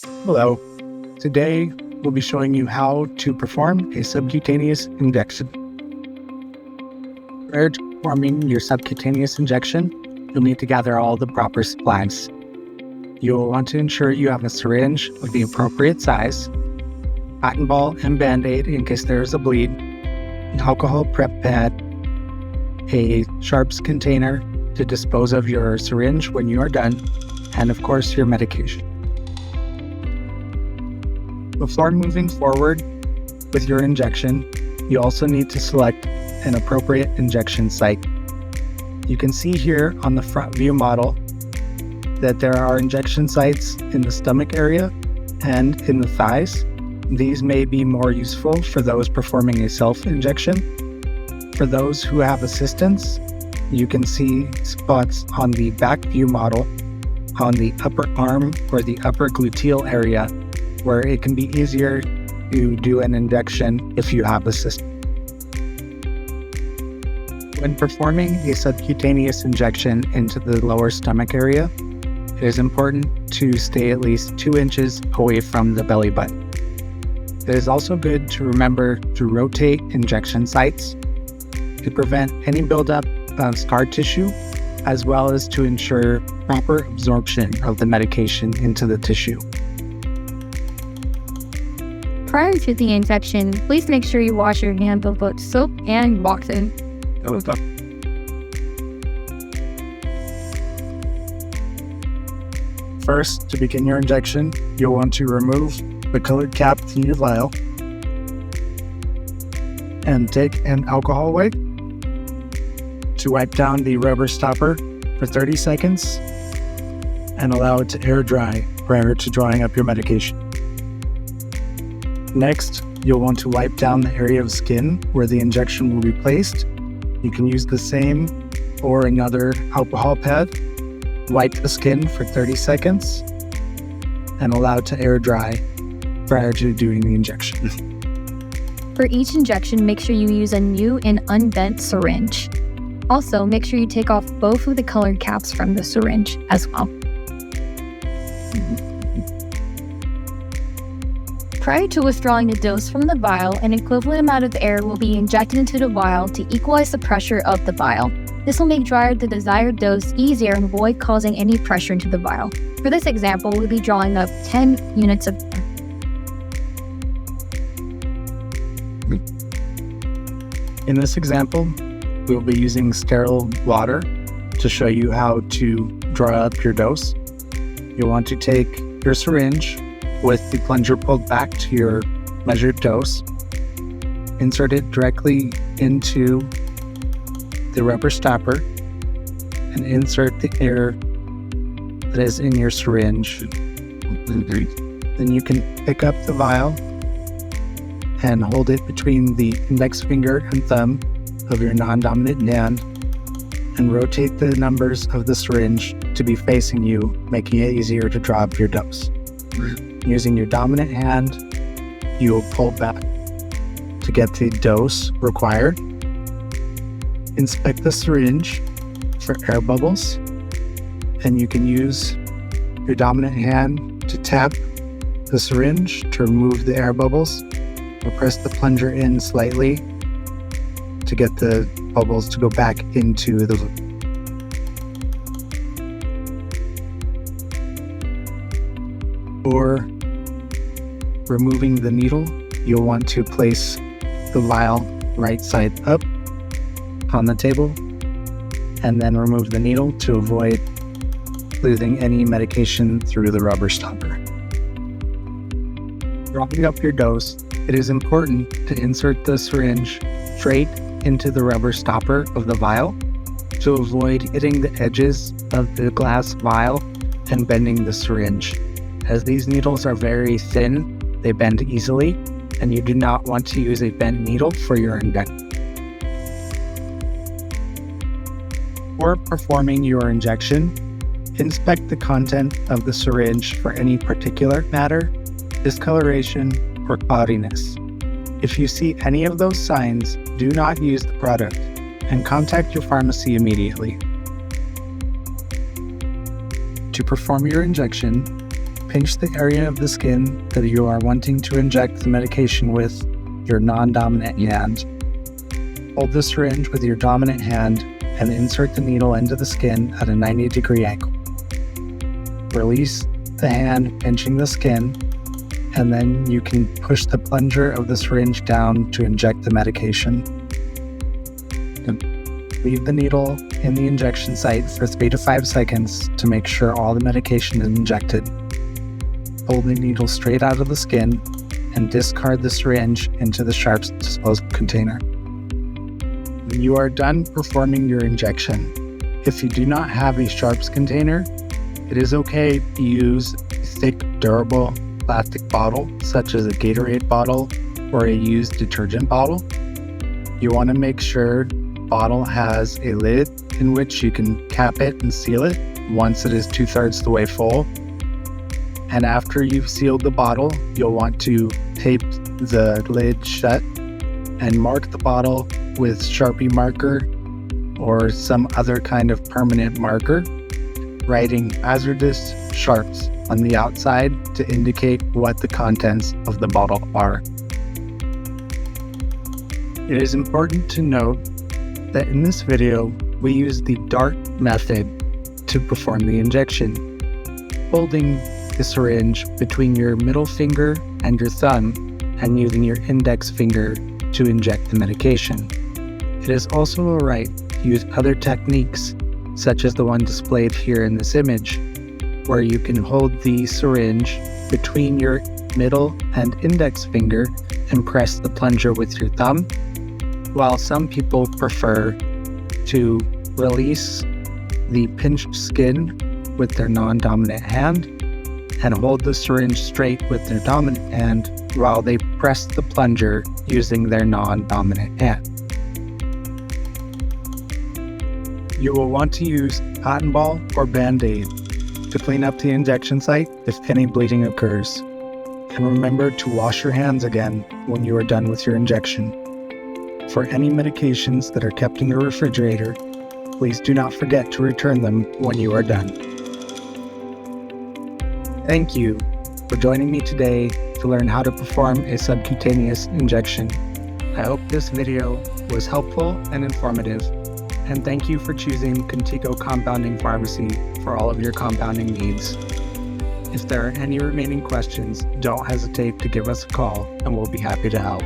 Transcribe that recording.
Hello. Today, we'll be showing you how to perform a subcutaneous injection. Prior to performing your subcutaneous injection, you'll need to gather all the proper supplies. You'll want to ensure you have a syringe of the appropriate size, cotton ball and Band-Aid in case there is a bleed, an alcohol prep pad, a sharps container to dispose of your syringe when you are done, and of course your medication. Before moving forward with your injection, you also need to select an appropriate injection site. You can see here on the front view model that there are injection sites in the stomach area and in the thighs. These may be more useful for those performing a self-injection. For those who have assistance, you can see spots on the back view model on the upper arm or the upper gluteal area where it can be easier to do an injection if you have assistance. When performing a subcutaneous injection into the lower stomach area, it is important to stay at least 2 inches away from the belly button. It is also good to remember to rotate injection sites to prevent any buildup of scar tissue, as well as to ensure proper absorption of the medication into the tissue. Prior to the injection, please make sure you wash your hands with both soap and Boxin. First, to begin your injection, you'll want to remove the colored cap from your vial and take an alcohol wipe to wipe down the rubber stopper for 30 seconds and allow it to air dry prior to drawing up your medication. Next, you'll want to wipe down the area of skin where the injection will be placed. You can use the same or another alcohol pad. Wipe the skin for 30 seconds and allow it to air dry prior to doing the injection. For each injection, make sure you use a new and unbent syringe. Also, make sure you take off both of the colored caps from the syringe as well. Prior to withdrawing the dose from the vial, an equivalent amount of air will be injected into the vial to equalize the pressure of the vial. This will make drawing the desired dose easier and avoid causing any pressure into the vial. For this example, we'll be drawing up 10 units of air. In this example, we'll be using sterile water to show you how to draw up your dose. You'll want to take your syringe with the plunger pulled back to your measured dose, insert it directly into the rubber stopper, and insert the air that is in your syringe. Then you can pick up the vial and hold it between the index finger and thumb of your non-dominant hand and rotate the numbers of the syringe to be facing you, making it easier to draw up your dose. Using your dominant hand, you will pull back to get the dose required. Inspect the syringe for air bubbles, and you can use your dominant hand to tap the syringe to remove the air bubbles, or press the plunger in slightly to get the bubbles to go back into the loop. For removing the needle, you'll want to place the vial right side up on the table and then remove the needle to avoid losing any medication through the rubber stopper. Drawing up your dose, it is important to insert the syringe straight into the rubber stopper of the vial to avoid hitting the edges of the glass vial and bending the syringe. As these needles are very thin, they bend easily, and you do not want to use a bent needle for your injection. Before performing your injection, inspect the content of the syringe for any particulate matter, discoloration, or cloudiness. If you see any of those signs, do not use the product and contact your pharmacy immediately. To perform your injection, pinch the area of the skin that you are wanting to inject the medication with your non-dominant hand. Hold the syringe with your dominant hand and insert the needle into the skin at a 90-degree angle. Release the hand pinching the skin, and then you can push the plunger of the syringe down to inject the medication. Leave the needle in the injection site for 3 to 5 seconds to make sure all the medication is injected. Pull the needle straight out of the skin and discard the syringe into the sharps disposable container. When you are done performing your injection, if you do not have a sharps container, it is okay to use a thick, durable plastic bottle, such as a Gatorade bottle or a used detergent bottle. You want to make sure the bottle has a lid in which you can cap it and seal it once it is 2/3 the way full. And after you've sealed the bottle, you'll want to tape the lid shut and mark the bottle with Sharpie marker or some other kind of permanent marker, writing hazardous sharps on the outside to indicate what the contents of the bottle are. It is important to note that in this video, we use the dart method to perform the injection, holding the syringe between your middle finger and your thumb and using your index finger to inject the medication. It is also alright to use other techniques, such as the one displayed here in this image, where you can hold the syringe between your middle and index finger and press the plunger with your thumb, while some people prefer to release the pinched skin with their non-dominant hand and hold the syringe straight with their dominant hand while they press the plunger using their non-dominant hand. You will want to use cotton ball or Band-Aid to clean up the injection site if any bleeding occurs. And remember to wash your hands again when you are done with your injection. For any medications that are kept in your refrigerator, please do not forget to return them when you are done. Thank you for joining me today to learn how to perform a subcutaneous injection. I hope this video was helpful and informative, and thank you for choosing Contigo Compounding Pharmacy for all of your compounding needs. If there are any remaining questions, don't hesitate to give us a call and we'll be happy to help.